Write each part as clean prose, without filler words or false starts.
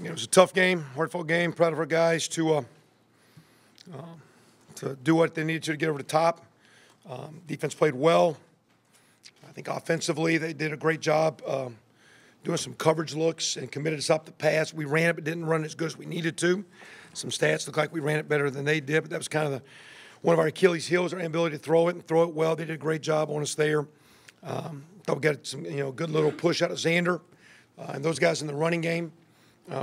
It was a tough game, hard-fought game. Proud of our guys to do what they needed to get over the top. Defense played well. I think offensively they did a great job doing some coverage looks and committed us up the pass. We ran it but didn't run as good as we needed to. Some stats look like we ran it better than they did, but that was kind of one of our Achilles' heels, our inability to throw it and throw it well. They did a great job on us there. Thought we got some good little push out of Xander and those guys in the running game,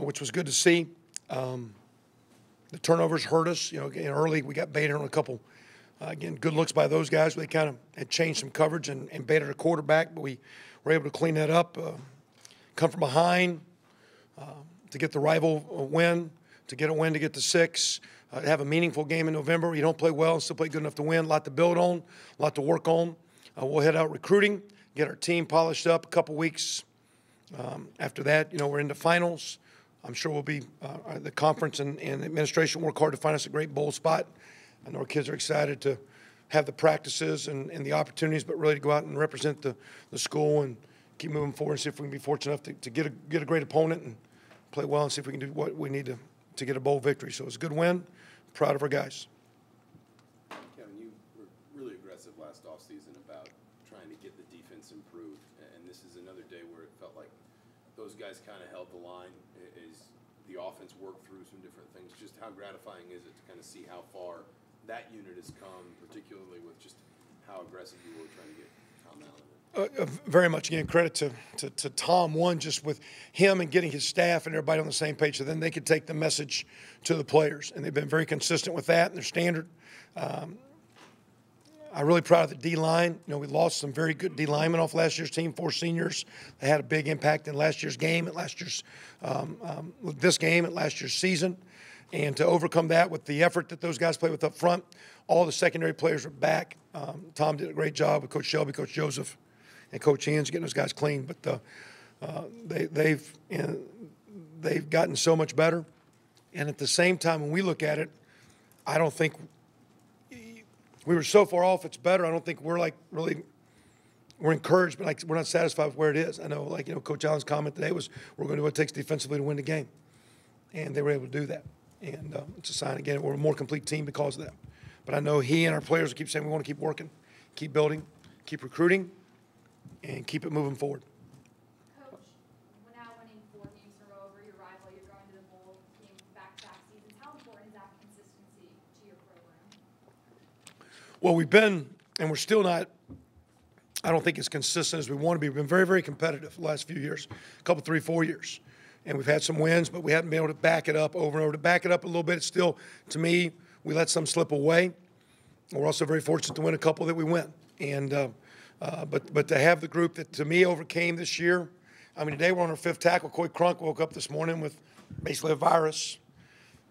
which was good to see. The turnovers hurt us. Early we got baited on a couple. Again, good looks by those guys. They kind of had changed some coverage and baited a quarterback, but we were able to clean that up, come from behind to get the rival win, to get a win to get to 6, have a meaningful game in November. You don't play well and still play good enough to win. A lot to build on, a lot to work on. We'll head out recruiting, get our team polished up a couple weeks. After that, we're into finals. I'm sure we'll be the conference and administration work hard to find us a great bowl spot. I know our kids are excited to have the practices and the opportunities, but really to go out and represent the school and keep moving forward and see if we can be fortunate enough to get a great opponent and play well and see if we can do what we need to get a bowl victory. So it's a good win. Proud of our guys. Kevin, you were really aggressive last offseason about trying to get the defense improved, and this is another day where it felt like those guys kind of held the line as the offense worked through some different things. Just how gratifying is it to kind of see how far that unit has come, particularly with just how aggressive you were trying to get Tom Allen? Very much, again, credit to Tom, one, just with him and getting his staff and everybody on the same page so then they could take the message to the players. And they've been very consistent with that and their standard. I'm really proud of the D-line. We lost some very good D-linemen off last year's team, 4 seniors. They had a big impact in last year's game, at last year's this game, at last year's season. And to overcome that with the effort that those guys played with up front, all the secondary players are back. Tom did a great job with Coach Shelby, Coach Joseph, and Coach Ian's getting those guys clean. But they've gotten so much better. And at the same time, when we look at it, I don't think we were so far off it's better. I don't think we're we're encouraged, but we're not satisfied with where it is. I know, Coach Allen's comment today was we're going to do what it takes defensively to win the game. And they were able to do that. And it's a sign, again, we're a more complete team because of that. But I know he and our players will keep saying we want to keep working, keep building, keep recruiting, and keep it moving forward. Coach, we're now winning 4 games in a row over your rival. You're going to the bowl game back-to-back seasons. How important is that consistency to your program? Well, we've been, and we're still not, I don't think as consistent as we want to be. We've been very, very competitive the last few years, a couple, 3, 4 years. And we've had some wins, but we haven't been able to back it up over and over. To back it up a little bit, it's still, to me, we let some slip away. We're also very fortunate to win a couple that we win. And but to have the group that, to me, overcame this year. I mean, today we're on our 5th tackle. Coy Crunk woke up this morning with basically a virus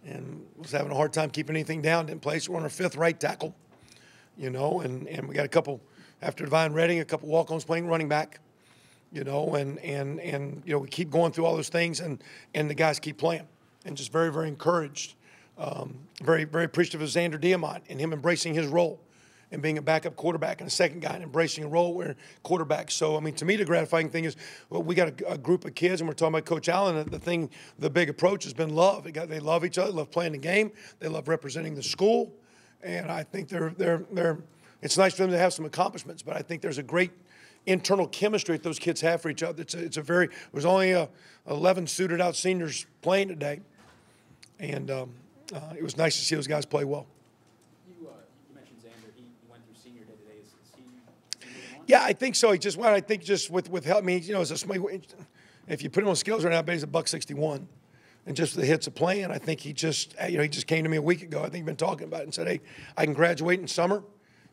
and was having a hard time keeping anything down. Didn't play, so we're on our 5th right tackle. And we got a couple, after Divine Redding, a couple walk-ons playing running back. And we keep going through all those things, and the guys keep playing, and just very, very encouraged, very, very appreciative of Xander Diamont and him embracing his role and being a backup quarterback and a second guy and embracing a role where quarterback. So, I mean, to me, the gratifying thing is we got a group of kids, and we're talking about Coach Allen. The big approach has been love. They love each other, love playing the game, they love representing the school, and I think it's nice for them to have some accomplishments, but I think there's a great internal chemistry that those kids have for each other. There was only 11 suited out seniors playing today, and it was nice to see those guys play well. You mentioned Xander. He went through senior day today. Is he moving on? Yeah, I think so. I think just with help. I mean, if you put him on skills right now, he's $161, and just the hits of playing. I think he just came to me a week ago. I think he'd been talking about it and said, "Hey, I can graduate in summer,"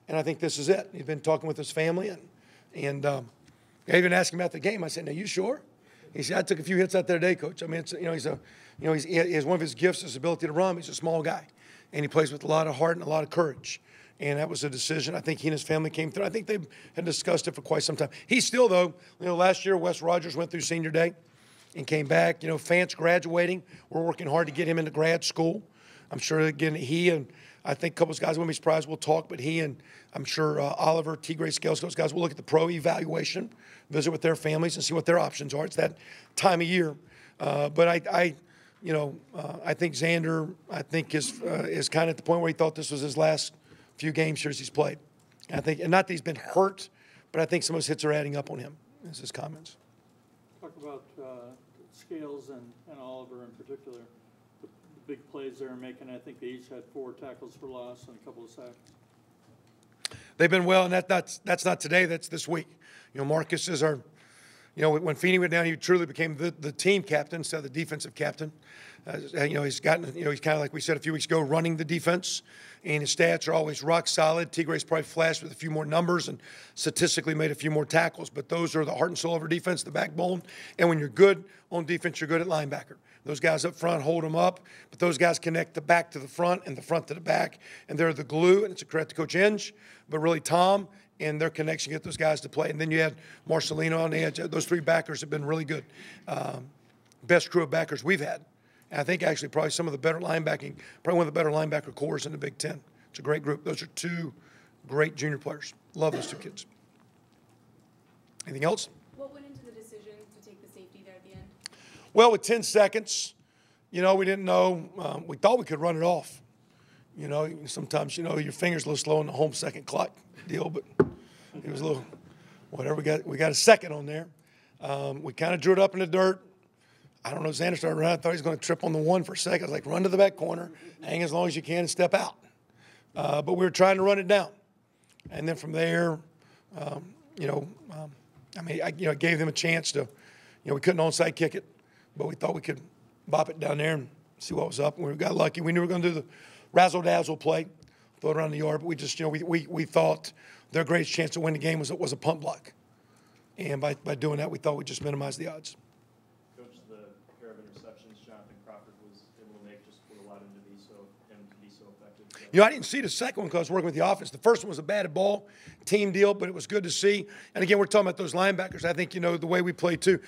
and I think this is it. He's been talking with his family and I even asked him after the game. I said, "Now, you sure?" He said, "I took a few hits out there today, Coach. I mean, he has one of his gifts, his ability to run. He's a small guy, and he plays with a lot of heart and a lot of courage. And that was a decision I think he and his family came through. I think they had discussed it for quite some time. He's still, though, last year Wes Rogers went through senior day and came back. Fant's graduating. We're working hard to get him into grad school. I'm sure, again, he and I think a couple of guys wouldn't be surprised we'll talk, but he and I'm sure Oliver, T. Scales, those guys will look at the pro evaluation, visit with their families and see what their options are. It's that time of year. But I think Xander, is kind of at the point where he thought this was his last few game shares he's played. And I think, and not that he's been hurt, but I think some of his hits are adding up on him, is his comments. Talk about Scales and Oliver in particular, the big plays they're making. I think they each had 4 tackles for loss and a couple of sacks. They've been well, and that's not today, that's this week. Marcus is our, when Feeney went down, he truly became the team captain instead of the defensive captain. He's gotten, he's kind of like we said a few weeks ago, running the defense, and his stats are always rock solid. Tigre's probably flashed with a few more numbers and statistically made a few more tackles, but those are the heart and soul of our defense, the backbone. And when you're good on defense, you're good at linebacker. Those guys up front hold them up, but those guys connect the back to the front and the front to the back, and they're the glue, and it's a credit to Coach Inge, but really Tom and their connection get those guys to play. And then you had Marcelino on the edge. Those 3 backers have been really good. Best crew of backers we've had. And I think actually probably some of the better linebacking, probably one of the better linebacker cores in the Big Ten. It's a great group. Those are 2 great junior players. Love those 2 kids. Anything else? What went into the decision to take the safety there at the end? Well, with 10 seconds, we didn't know. We thought we could run it off. Sometimes, your finger's a little slow on the home second clock deal, but it was a little, whatever. We got a second on there. We kind of drew it up in the dirt. I don't know, Xander started around. I thought he was going to trip on the 1 for a second. I was like, run to the back corner, hang as long as you can, and step out. But we were trying to run it down. And then from there, I gave them a chance to, we couldn't onside kick it, but we thought we could bop it down there and see what was up. And we got lucky. We knew we were going to do the razzle-dazzle play, throw it around the yard, but we just, we thought their greatest chance to win the game was a punt block. And by doing that, we thought we'd just minimize the odds. Coach, the pair of interceptions Jonathan Crawford was able to make just put a lot into him to be so effective. I didn't see the second one because I was working with the offense. The first one was a batted ball, team deal, but it was good to see. And again, we're talking about those linebackers. I think, the way we play too,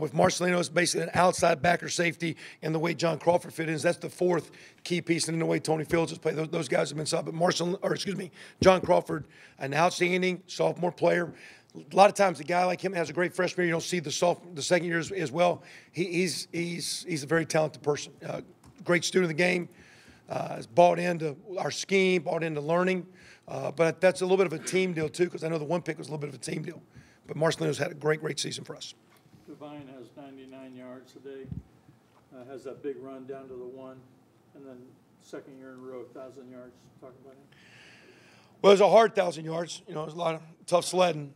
with Marcelino is basically an outside backer safety, and the way John Crawford fit in, that's the 4th key piece, and then the way Tony Fields has played. Those guys have been solid. But John Crawford, an outstanding sophomore player. A lot of times a guy like him has a great freshman year. You don't see the second year as well. He's a very talented person. Great student of the game. Has bought into our scheme, bought into learning. But that's a little bit of a team deal too, because I know the 1 pick was a little bit of a team deal. But Marcelino's had a great season for us. Devine has 99 yards today. Has that big run down to the 1, and then second year in a row, 1,000 yards. Talk about him. Well, it was a hard 1,000 yards. It was a lot of tough sledding.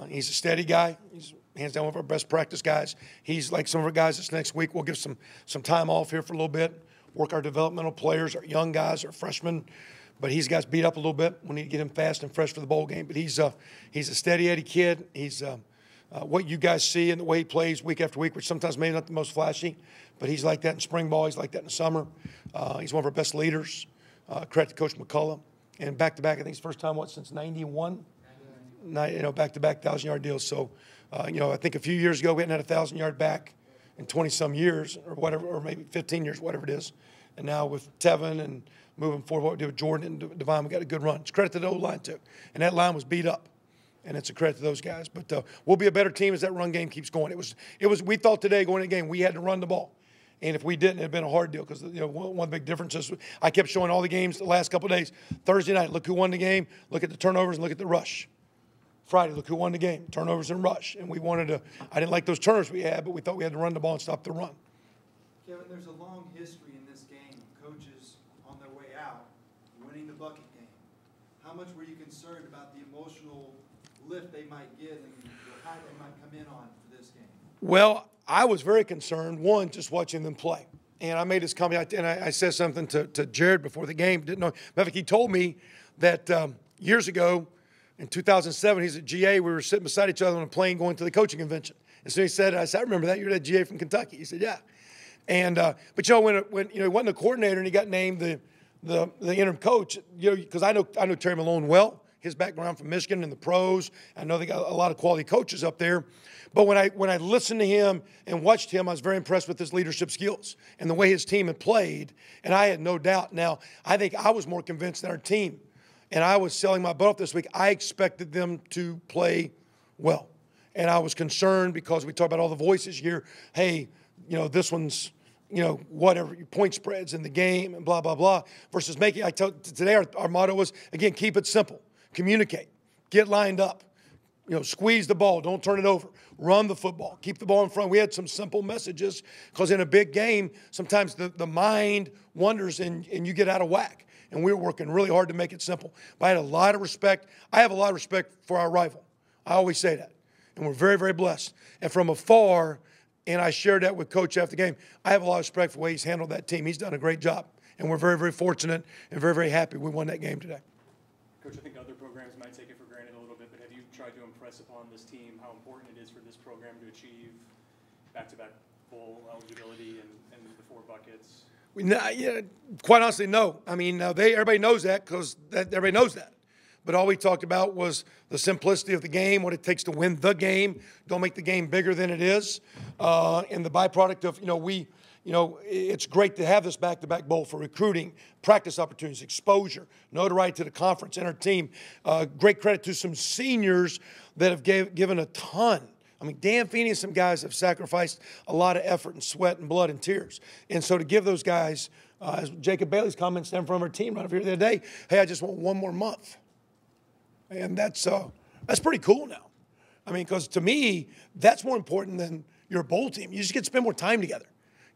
He's a steady guy. He's hands down one of our best practice guys. He's like some of our guys this next week. We'll give some time off here for a little bit, work our developmental players, our young guys, our freshmen. But he's got beat up a little bit. We need to get him fast and fresh for the bowl game. But he's a steady Eddie kid. He's what you guys see in the way he plays week after week, which sometimes maybe not the most flashy, but he's like that in spring ball. He's like that in the summer. He's one of our best leaders. Credit to Coach McCullough. And back-to-back, I think it's the first time, since 91? Back-to-back 1,000-yard deals. So, I think a few years ago we hadn't had a 1,000-yard back in 20-some years or whatever, or maybe 15 years, whatever it is. And now with Tevin and moving forward, what we do with Jordan and Devine, we got a good run. It's credit to the old line, too. And that line was beat up. And it's a credit to those guys. But we'll be a better team as that run game keeps going. It was. We thought today going into the game we had to run the ball. And if we didn't, it would have been a hard deal because, one of the big differences, I kept showing all the games the last couple of days. Thursday night, look who won the game, look at the turnovers, and look at the rush. Friday, look who won the game, turnovers and rush. And we wanted to – I didn't like those turnovers we had, but we thought we had to run the ball and stop the run. Kevin, there's a long history in this game of coaches on their way out winning the bucket game. How much were you concerned about the emotional lift they might get and the high they might come in on for this game? Well, I was very concerned, one, just watching them play. And I made this comment, and I said something to Jared before the game. Didn't know. Matter of fact, he told me that years ago, in 2007, he's at GA. We were sitting beside each other on a plane going to the coaching convention. And so he said, I said, I remember that. You're that GA from Kentucky. He said, yeah. And but when he wasn't a coordinator and he got named the interim coach, because I know Terry Malone well. His background from Michigan and the pros. I know they got a lot of quality coaches up there. But when I listened to him and watched him, I was very impressed with his leadership skills and the way his team had played. And I had no doubt. Now, I think I was more convinced than our team. And I was selling my butt off this week. I expected them to play well. And I was concerned because we talk about all the voices here. Hey, this one's whatever, your point spreads in the game and blah, blah, blah, versus today our motto was, again, keep it simple. Communicate. Get lined up. Squeeze the ball. Don't turn it over. Run the football. Keep the ball in front. We had some simple messages because in a big game, sometimes the mind wanders and you get out of whack. And we were working really hard to make it simple. But I had a lot of respect. I have a lot of respect for our rival. I always say that. And we're very, very blessed. And from afar, and I shared that with Coach after the game, I have a lot of respect for the way he's handled that team. He's done a great job. And we're very, very fortunate and very, very happy we won that game today. Coach, I think other programs might take it for granted a little bit, but have you tried to impress upon this team how important it is for this program to achieve back-to-back bowl eligibility and the 4 buckets? Quite honestly, no. I mean, everybody knows that because everybody knows that. But all we talked about was the simplicity of the game, what it takes to win the game. Don't make the game bigger than it is. And the byproduct of, it's great to have this back-to-back bowl for recruiting, practice opportunities, exposure, notoriety to the conference and our team. Great credit to some seniors that have given a ton. I mean, Dan Feeney and some guys have sacrificed a lot of effort and sweat and blood and tears. And so to give those guys, as Jacob Bailey's comments stem from our team right over here the other day, hey, I just want 1 more month. And that's pretty cool now. I mean, because to me, that's more important than your bowl team. You just get to spend more time together.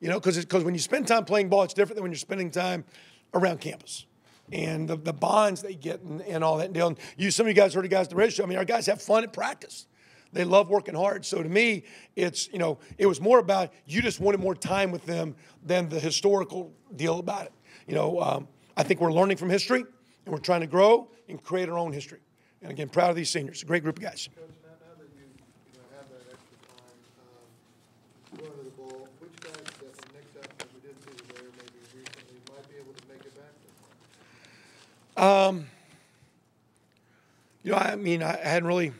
Because when you spend time playing ball, it's different than when you're spending time around campus. And the bonds they get and all that deal. And some of you guys heard the guys at the radio show. I mean, our guys have fun at practice. They love working hard. So to me, it was more about you just wanted more time with them than the historical deal about it. I think we're learning from history, and we're trying to grow and create our own history. And again, proud of these seniors. A great group of guys. Coach, now that you have that extra time going to the bowl, which guys that mix up that we didn't see today or maybe recently might be able to make it back there? I mean, I hadn't really.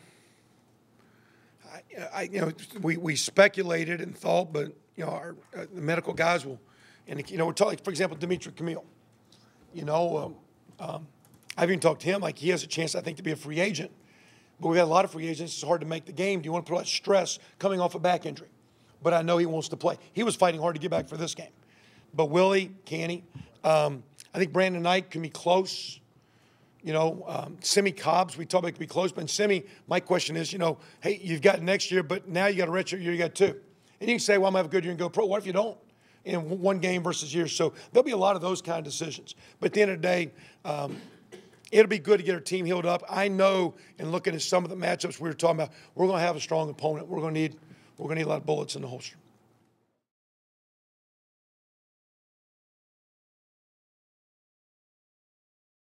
We speculated and thought, but our the medical guys will, and we're talking, for example, Dimitri Camille. I've even talked to him like he has a chance, I think, to be a free agent. But we've had a lot of free agents. It's hard to make the game. Do you want to put a lot of stress coming off a back injury? But I know he wants to play. He was fighting hard to get back for this game. But Willie, can he? I think Brandon Knight can be close. Semi Cobbs, we talked about could be close. But in Semi, my question is, hey, you've got next year, but now you got a redshirt year, you got 2. And you can say, well, I'm going to have a good year and go pro. What if you don't? In 1 game versus years. So there'll be a lot of those kind of decisions. But at the end of the day, it'll be good to get our team healed up. I know, in looking at some of the matchups we were talking about, we're going to have a strong opponent. We're going to need a lot of bullets in the holster.